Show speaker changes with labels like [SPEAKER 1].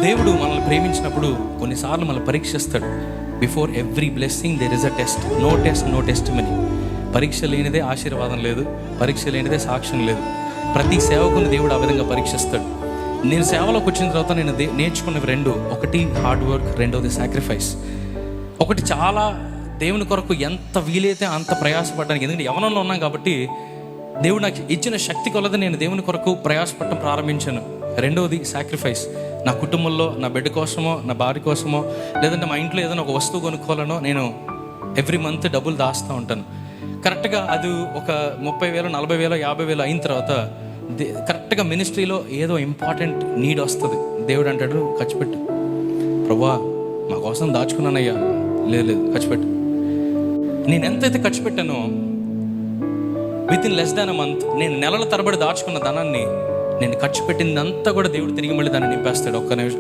[SPEAKER 1] దేవుడు మనల్ని ప్రేమించినప్పుడు కొన్నిసార్లు మనల్ని పరీక్షిస్తాడు. Before every blessing there is a test. No test money. పరీక్ష లేనిదే ఆశీర్వాదం లేదు, పరీక్ష లేనిదే సాక్ష్యం లేదు. ప్రతి సేవకుని దేవుడు ఆ విధంగా పరీక్షిస్తాడు. నేను సేవలోకి వచ్చిన తర్వాత నేను నేర్చుకున్నవి రెండు: ఒకటి హార్డ్ వర్క్, రెండోది సాక్రిఫైస్. ఒకటి చాలా దేవుని కొరకు ఎంత వీలైతే అంత ప్రయాసపడడానికి, ఎందుకంటే యవనంలో ఉన్నాం కాబట్టి దేవుడు నాకు ఇచ్చిన శక్తి కొలది నేను దేవుని కొరకు ప్రయాసపడటం ప్రారంభించాను. రెండవది సాక్రిఫైస్. నా కుటుంబంలో నా బిడ్డ కోసమో, నా భార్య కోసమో, లేదంటే మా ఇంట్లో ఏదైనా ఒక వస్తువు కొనుక్కోవాలనో నేను ఎవ్రీ మంత్ డబ్బులు దాస్తూ ఉంటాను. కరెక్ట్గా అది ఒక 30,000, 40,000, 50,000 అయిన తర్వాత కరెక్ట్గా మినిస్ట్రీలో ఏదో ఇంపార్టెంట్ నీడ్ వస్తుంది. దేవుడు అంటాడు, ఖర్చు పెట్టు. ప్రభువా మా కోసం దాచుకున్నానయ్యా. లేదు ఖర్చు పెట్టు. నేను ఎంతైతే ఖర్చు పెట్టానో within less than a month, నేను నెలల తరబడి దాచుకున్న ధనాన్ని నేను ఖర్చు పెట్టిందంతా కూడా దేవుడు తిరిగి మళ్ళీ దాన్ని నింపేస్తాడు. ఒక్క నిమిషం.